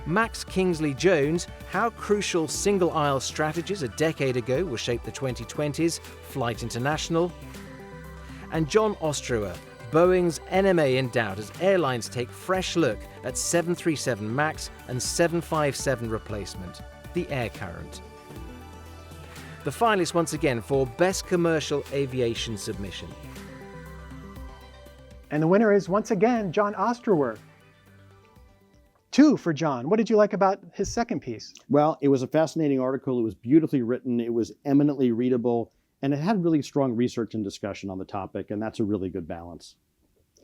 Max Kingsley Jones, How Crucial Single-Aisle Strategies a Decade Ago Will Shape the 2020s, Flight International; and John Ostrower, Boeing's NMA in doubt as airlines take fresh look at 737 MAX and 757 replacement, the Air Current. The finalists once again for Best Commercial Aviation Submission. And the winner is once again John Ostrower. 2 for John. What did you like about his second piece? Well, it was a fascinating article. It was beautifully written. It was eminently readable. And it had really strong research and discussion on the topic, and that's a really good balance.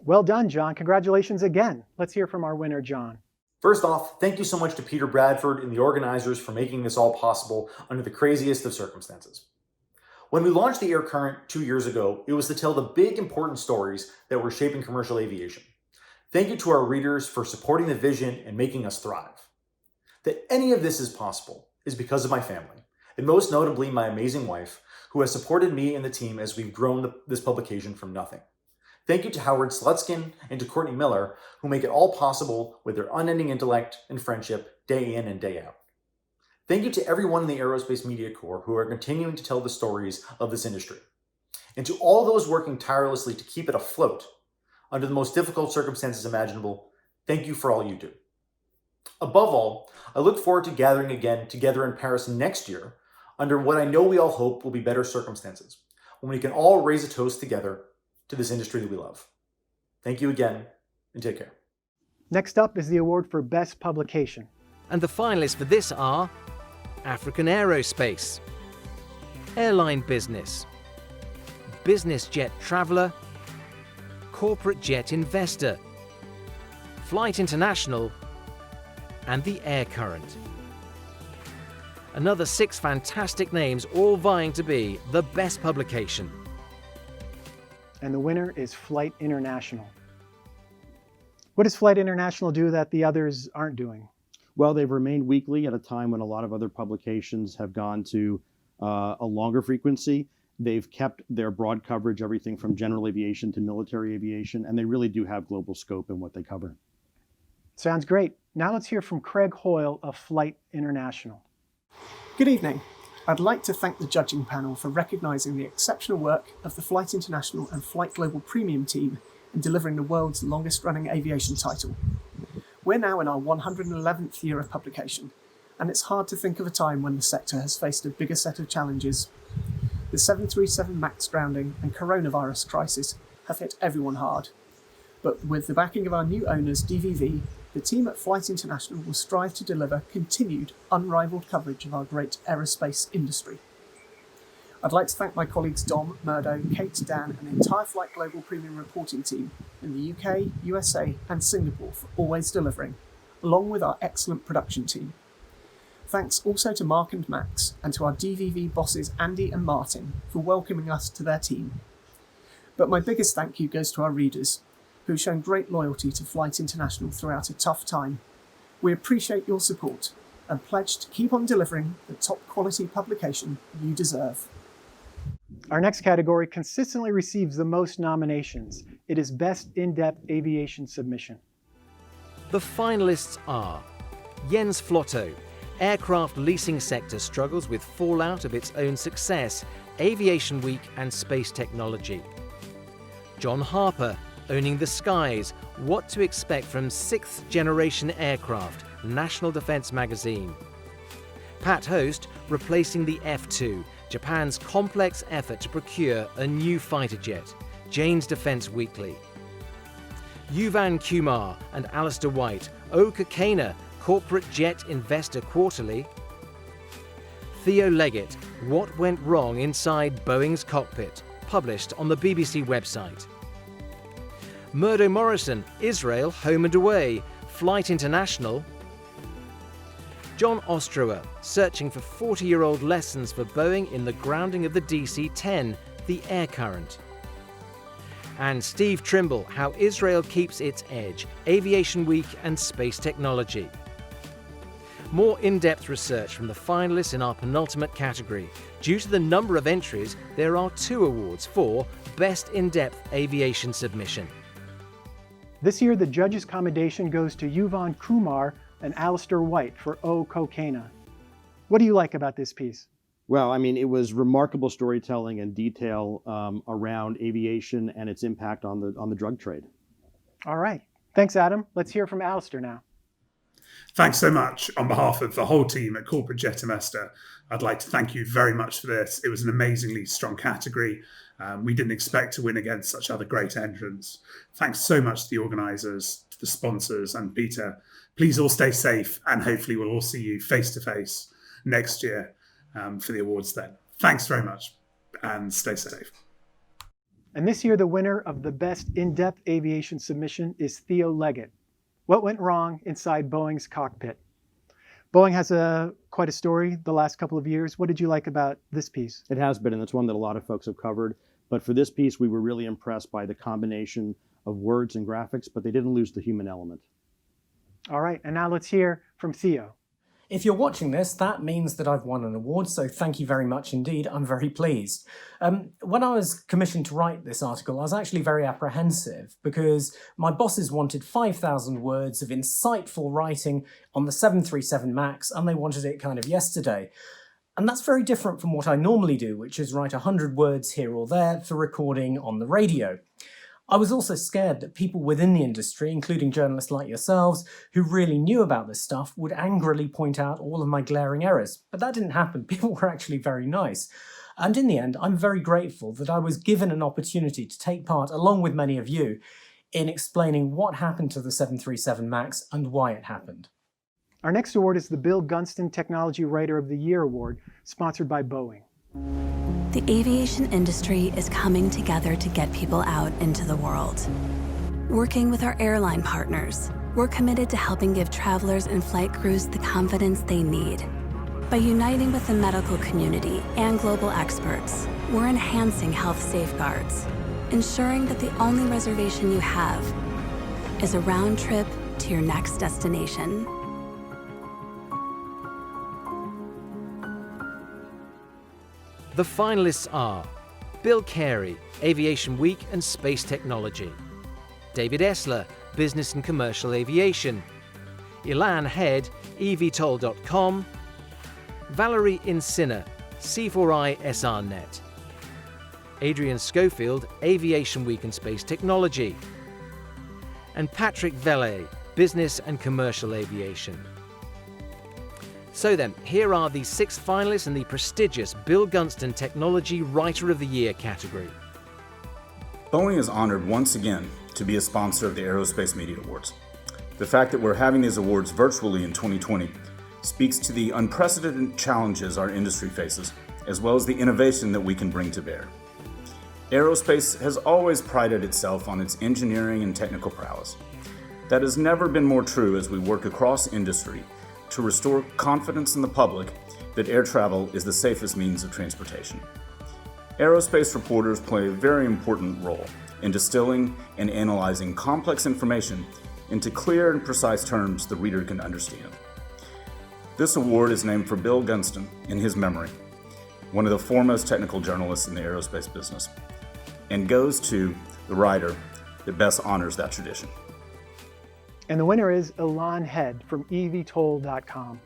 Well done, John. Congratulations again. Let's hear from our winner, John. First off, thank you so much to Peter Bradford and the organizers for making this all possible under the craziest of circumstances. When we launched the Air Current 2 years ago, it was to tell the big, important stories that were shaping commercial aviation. Thank you to our readers for supporting the vision and making us thrive. That any of this is possible is because of my family, and most notably my amazing wife, who has supported me and the team as we've grown this publication from nothing. Thank you to Howard Slutskin and to Courtney Miller, who make it all possible with their unending intellect and friendship day in and day out. Thank you to everyone in the Aerospace Media Corps who are continuing to tell the stories of this industry. And to all those working tirelessly to keep it afloat under the most difficult circumstances imaginable, thank you for all you do. Above all, I look forward to gathering again together in Paris next year under what I know we all hope will be better circumstances, when we can all raise a toast together to this industry that we love. Thank you again, and take care. Next up is the award for Best Publication. And the finalists for this are African Aerospace, Airline Business, Business Jet Traveller, Corporate Jet Investor, Flight International, and the Air Current. Another 6 fantastic names all vying to be the best publication. And the winner is Flight International. What does Flight International do that the others aren't doing? Well, they've remained weekly at a time when a lot of other publications have gone to a longer frequency. They've kept their broad coverage, everything from general aviation to military aviation, and they really do have global scope in what they cover. Sounds great. Now let's hear from Craig Hoyle of Flight International. Good evening. I'd like to thank the judging panel for recognising the exceptional work of the Flight International and Flight Global Premium team in delivering the world's longest running aviation title. We're now in our 111th year of publication, and it's hard to think of a time when the sector has faced a bigger set of challenges. The 737 MAX grounding and coronavirus crisis have hit everyone hard. But with the backing of our new owners, DVV, the team at Flight International will strive to deliver continued, unrivaled coverage of our great aerospace industry. I'd like to thank my colleagues Dom, Murdo, Kate, Dan, and the entire Flight Global Premium reporting team in the UK, USA, and Singapore for always delivering, along with our excellent production team. Thanks also to Mark and Max, and to our DVV bosses Andy and Martin for welcoming us to their team. But my biggest thank you goes to our readers, who've shown great loyalty to Flight International throughout a tough time. We appreciate your support and pledge to keep on delivering the top quality publication you deserve. Our next category consistently receives the most nominations. It is Best In-Depth Aviation Submission. The finalists are Jens Flotto, aircraft leasing sector struggles with fallout of its own success, Aviation Week and space technology. John Harper, owning the skies, what to expect from 6th generation aircraft, National Defense Magazine. Pat Host, replacing the F-2, Japan's complex effort to procure a new fighter jet, Jane's Defense Weekly. Yuvan Kumar and Alistair White, O Kokena, Corporate Jet Investor Quarterly. Theo Leggett, What Went Wrong Inside Boeing's Cockpit, published on the BBC website. Murdo Morrison, Israel Home and Away, Flight International. John Ostrower, searching for 40-year-old lessons for Boeing in the grounding of the DC-10, the air current. And Steve Trimble, How Israel Keeps Its Edge, Aviation Week and Space Technology. More in-depth research from the finalists in our penultimate category. Due to the number of entries, there are 2 awards for Best In-Depth Aviation Submission. This year, the judges' commendation goes to Yuvan Kumar and Alistair White for O Kokena. What do you like about this piece? Well, I mean, it was remarkable storytelling and detail around aviation and its impact on the drug trade. All right. Thanks, Adam. Let's hear from Alistair now. Thanks so much. On behalf of the whole team at Corporate Jet Investor, I'd like to thank you very much for this. It was an amazingly strong category. We didn't expect to win against such other great entrants. Thanks so much to the organisers, to the sponsors, and Peter. Please all stay safe, and hopefully we'll all see you face-to-face next year for the awards then. Thanks very much, and stay safe. And this year, the winner of the Best In-Depth Aviation Submission is Theo Leggett. What went wrong inside Boeing's cockpit? Boeing has quite a story the last couple of years. What did you like about this piece? It has been, and it's one that a lot of folks have covered. But for this piece, we were really impressed by the combination of words and graphics, but they didn't lose the human element. All right, and now let's hear from Theo. If you're watching this, that means that I've won an award, so thank you very much indeed. I'm very pleased. When I was commissioned to write this article, I was actually very apprehensive because my bosses wanted 5,000 words of insightful writing on the 737 MAX, and they wanted it kind of yesterday. And that's very different from what I normally do, which is write 100 words here or there for recording on the radio. I was also scared that people within the industry, including journalists like yourselves, who really knew about this stuff, would angrily point out all of my glaring errors. But that didn't happen. People were actually very nice. And in the end, I'm very grateful that I was given an opportunity to take part, along with many of you, in explaining what happened to the 737 MAX and why it happened. Our next award is the Bill Gunston Technology Writer of the Year Award, sponsored by Boeing. The aviation industry is coming together to get people out into the world. Working with our airline partners, we're committed to helping give travelers and flight crews the confidence they need. By uniting with the medical community and global experts, we're enhancing health safeguards, ensuring that the only reservation you have is a round trip to your next destination. The finalists are Bill Carey, Aviation Week and Space Technology; David Essler, Business and Commercial Aviation; Ilan Head, eVTOL.com; Valerie Insina, C4I SRNet; Adrian Schofield, Aviation Week and Space Technology; and Patrick Vele, Business and Commercial Aviation. So then, here are the 6 finalists in the prestigious Bill Gunston Technology Writer of the Year category. Boeing is honored once again to be a sponsor of the Aerospace Media Awards. The fact that we're having these awards virtually in 2020 speaks to the unprecedented challenges our industry faces, as well as the innovation that we can bring to bear. Aerospace has always prided itself on its engineering and technical prowess. That has never been more true as we work across industry to restore confidence in the public that air travel is the safest means of transportation. Aerospace reporters play a very important role in distilling and analyzing complex information into clear and precise terms the reader can understand. This award is named for Bill Gunston in his memory, one of the foremost technical journalists in the aerospace business, and goes to the writer that best honors that tradition. And the winner is Ilan Head from eVTOL.com.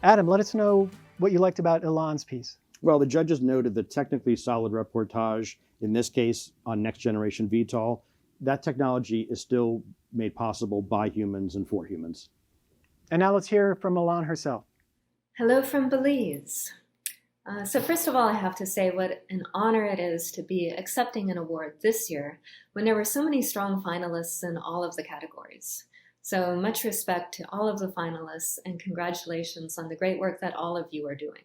Adam, let us know what you liked about Ilan's piece. Well, the judges noted the technically solid reportage, in this case on next generation VTOL, that technology is still made possible by humans and for humans. And now let's hear from Ilan herself. Hello from Belize. So first of all, I have to say what an honor it is to be accepting an award this year when there were so many strong finalists in all of the categories. So much respect to all of the finalists and congratulations on the great work that all of you are doing.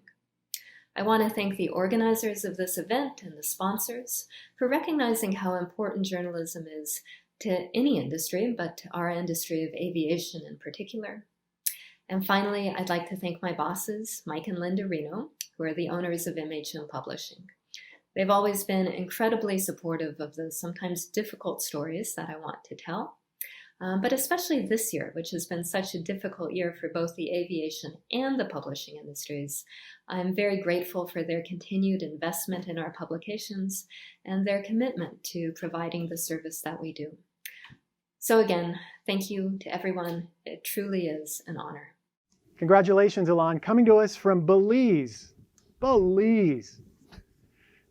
I want to thank the organizers of this event and the sponsors for recognizing how important journalism is to any industry, but to our industry of aviation in particular. And finally, I'd like to thank my bosses, Mike and Linda Reno, who are the owners of MHM Publishing. They've always been incredibly supportive of the sometimes difficult stories that I want to tell, but especially this year, which has been such a difficult year for both the aviation and the publishing industries. I'm very grateful for their continued investment in our publications and their commitment to providing the service that we do. So again, thank you to everyone. It truly is an honor. Congratulations, Ilan, coming to us from Belize. Belize.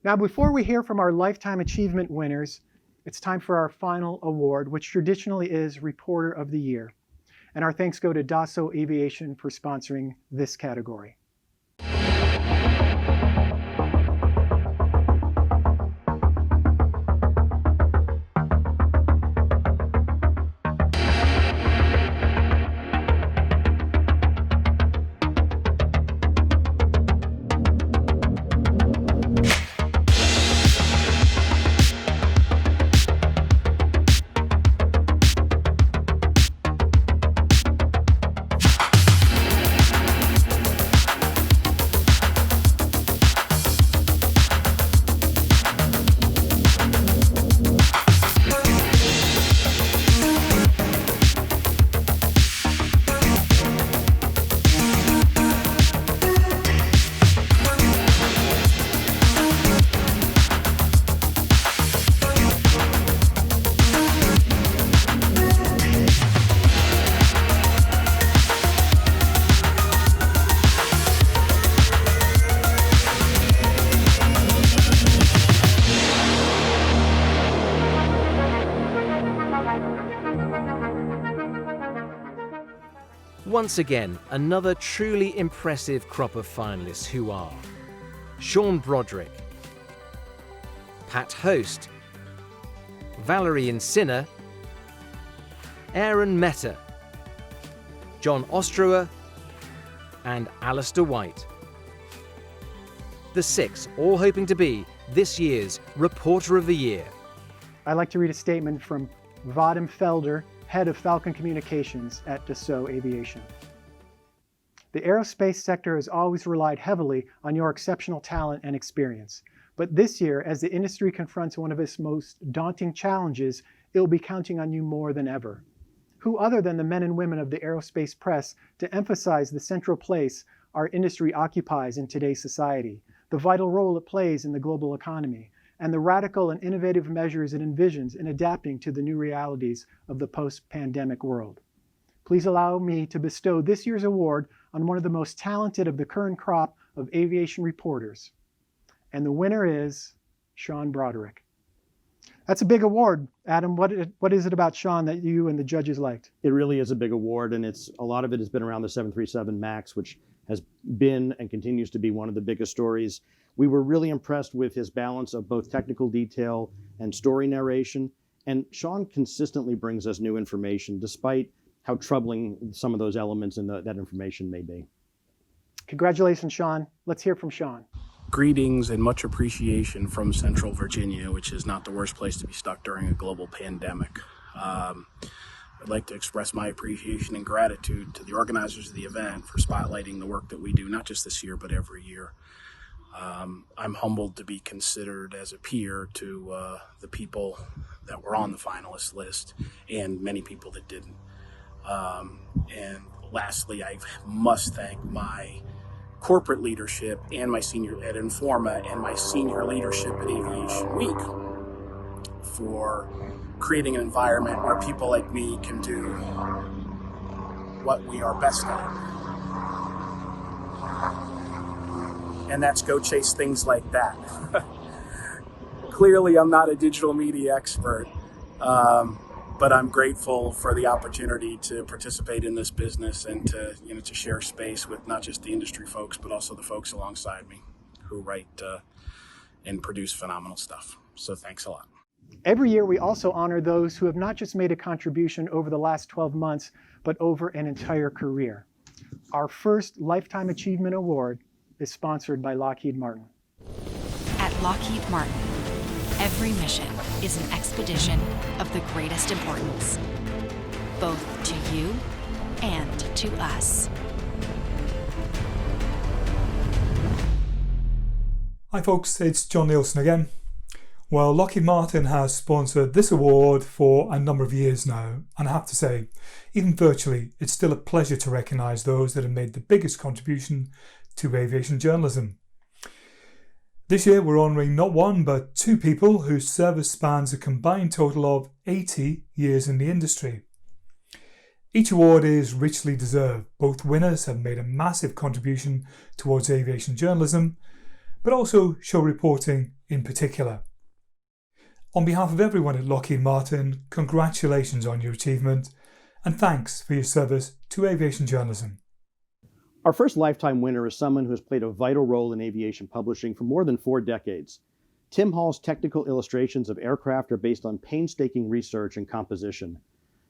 Now, before we hear from our Lifetime Achievement winners, it's time for our final award, which traditionally is Reporter of the Year. And our thanks go to Dassault Aviation for sponsoring this category. Once again, another truly impressive crop of finalists who are Sean Broderick, Pat Host, Valerie Insinner, Aaron Mehta, John Ostrower, and Alistair White. The 6, all hoping to be this year's Reporter of the Year. I'd like to read a statement from Vadim Felder, Head of Falcon Communications at Dassault Aviation. The aerospace sector has always relied heavily on your exceptional talent and experience. But this year, as the industry confronts one of its most daunting challenges, it will be counting on you more than ever. Who other than the men and women of the aerospace press to emphasize the central place our industry occupies in today's society, the vital role it plays in the global economy, and the radical and innovative measures it envisions in adapting to the new realities of the post-pandemic world. Please allow me to bestow this year's award on one of the most talented of the current crop of aviation reporters. And the winner is Sean Broderick. That's a big award. Adam, what is it about Sean that you and the judges liked? It really is a big award, and a lot of it has been around the 737 MAX, which has been and continues to be one of the biggest stories. We were really impressed with his balance of both technical detail and story narration, and Sean consistently brings us new information, despite how troubling some of those elements in that information may be. Congratulations, Sean. Let's hear from Sean. Greetings and much appreciation from Central Virginia, which is not the worst place to be stuck during a global pandemic. I'd like to express my appreciation and gratitude to the organizers of the event for spotlighting the work that we do, not just this year, but every year. I'm humbled to be considered as a peer to the people that were on the finalist list and many people that didn't. And lastly, I must thank my corporate leadership and my senior at Informa and my senior leadership at Aviation Week for creating an environment where people like me can do what we are best at. and that's go chase things like that. Clearly, I'm not a digital media expert, but I'm grateful for the opportunity to participate in this business and to share space with not just the industry folks, but also the folks alongside me who write and produce phenomenal stuff. So thanks a lot. Every year, we also honor those who have not just made a contribution over the last 12 months, but over an entire career. Our first Lifetime Achievement Award is sponsored by Lockheed Martin. At Lockheed Martin, every mission is an expedition of the greatest importance, both to you and to us. Hi folks, it's John Nielsen again. Well, Lockheed Martin has sponsored this award for a number of years now, and I have to say, even virtually, it's still a pleasure to recognise those that have made the biggest contribution to aviation journalism. This year we're honouring not one but two people whose service spans a combined total of 80 years in the industry. Each award is richly deserved. Both winners have made a massive contribution towards aviation journalism, but also show reporting in particular. On behalf of everyone at Lockheed Martin, congratulations on your achievement and thanks for your service to aviation journalism. Our first lifetime winner is someone who has played a vital role in aviation publishing for more than 4 decades. Tim Hall's technical illustrations of aircraft are based on painstaking research and composition.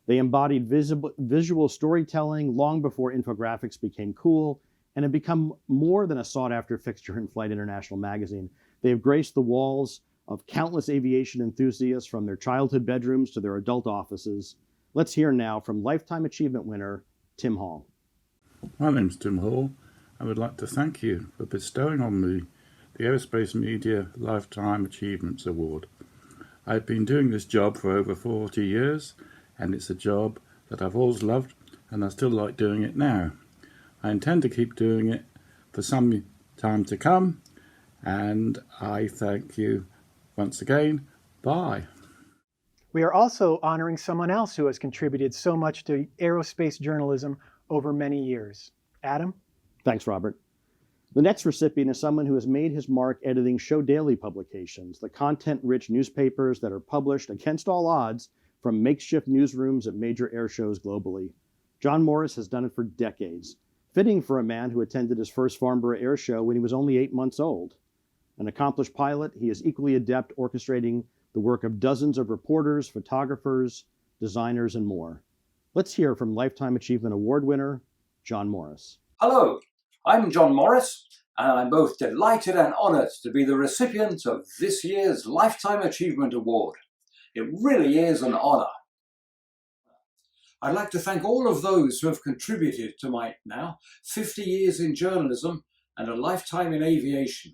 They embodied visual storytelling long before infographics became cool and have become more than a sought-after fixture in Flight International magazine. They have graced the walls of countless aviation enthusiasts from their childhood bedrooms to their adult offices. Let's hear now from Lifetime Achievement winner Tim Hall. My name's Tim Hall. I would like to thank you for bestowing on me the Aerospace Media Lifetime Achievements Award. I've been doing this job for over 40 years, and it's a job that I've always loved, and I still like doing it now. I intend to keep doing it for some time to come, and I thank you once again. Bye. We are also honoring someone else who has contributed so much to aerospace journalism over many years. Adam? Thanks, Robert. The next recipient is someone who has made his mark editing Show Daily publications, the content-rich newspapers that are published against all odds from makeshift newsrooms at major air shows globally. John Morris has done it for decades, fitting for a man who attended his first Farnborough Air Show when he was only 8 months old. An accomplished pilot, he is equally adept orchestrating the work of dozens of reporters, photographers, designers, and more. Let's hear from Lifetime Achievement Award winner, John Morris. Hello, I'm John Morris, and I'm both delighted and honoured to be the recipient of this year's Lifetime Achievement Award. It really is an honour. I'd like to thank all of those who have contributed to my now 50 years in journalism and a lifetime in aviation,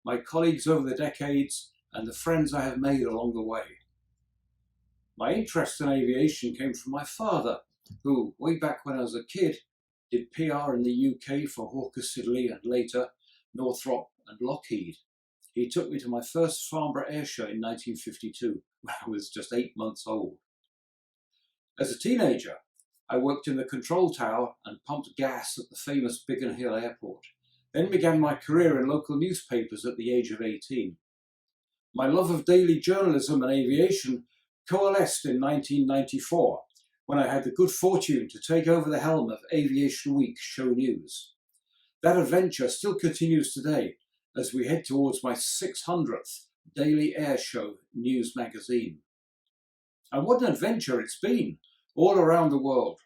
my colleagues over the decades, and the friends I have made along the way. My interest in aviation came from my father, who, way back when I was a kid, did PR in the UK for Hawker Siddeley and later Northrop and Lockheed. He took me to my first Farnborough Air Show in 1952, when I was just 8 months old. As a teenager, I worked in the control tower and pumped gas at the famous Biggin Hill Airport, then began my career in local newspapers at the age of 18. My love of daily journalism and aviation coalesced in 1994, when I had the good fortune to take over the helm of Aviation Week Show News. That adventure still continues today as we head towards my 600th daily air show news magazine. And what an adventure it's been, all around the world.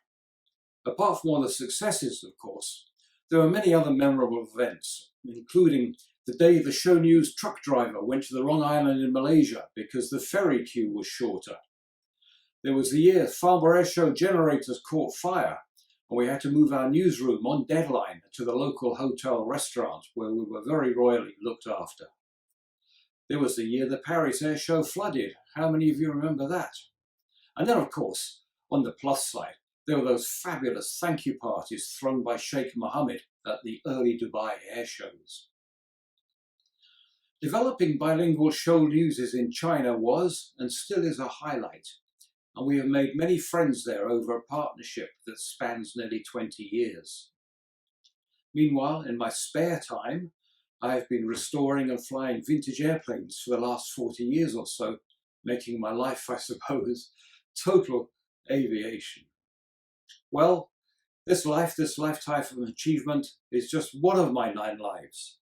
Apart from all the successes, of course, there were many other memorable events, including the day the show news truck driver went to the wrong island in Malaysia because the ferry queue was shorter. There was the year Farnborough Air Show generators caught fire, and we had to move our newsroom on deadline to the local hotel restaurant where we were very royally looked after. There was the year the Paris Air Show flooded. How many of you remember that? And then, of course, on the plus side, there were those fabulous thank you parties thrown by Sheikh Mohammed at the early Dubai air shows. Developing bilingual show newses in China was and still is a highlight, and we have made many friends there over a partnership that spans nearly 20 years. Meanwhile, in my spare time, I've been restoring and flying vintage airplanes for the last 40 years or so, making my life, I suppose, total aviation. Well, this lifetime of achievement is just one of my 9 lives.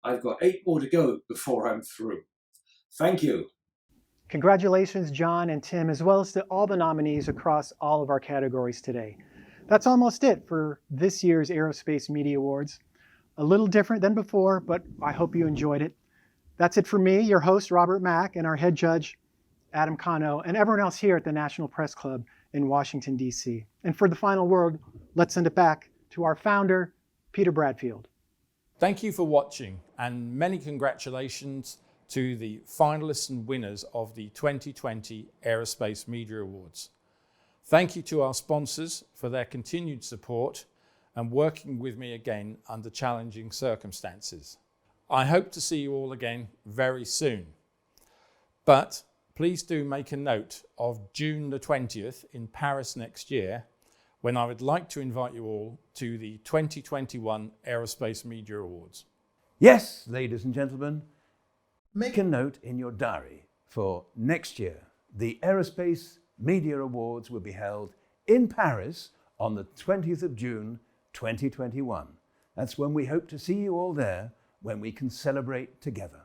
I've got 8 more to go before I'm through. Thank you. Congratulations, John and Tim, as well as to all the nominees across all of our categories today. That's almost it for this year's Aerospace Media Awards. A little different than before, but I hope you enjoyed it. That's it for me, your host, Robert Mack, and our head judge, Adam Cano, and everyone else here at the National Press Club in Washington, D.C. And for the final word, let's send it back to our founder, Peter Bradfield. Thank you for watching, and many congratulations to the finalists and winners of the 2020 Aerospace Media Awards. Thank you to our sponsors for their continued support and working with me again under challenging circumstances. I hope to see you all again very soon. But please do make a note of June the 20th in Paris next year, when I would like to invite you all to the 2021 Aerospace Media Awards. Yes, ladies and gentlemen, make a note in your diary for next year. The Aerospace Media Awards will be held in Paris on the 20th of June 2021. That's when we hope to see you all there, when we can celebrate together.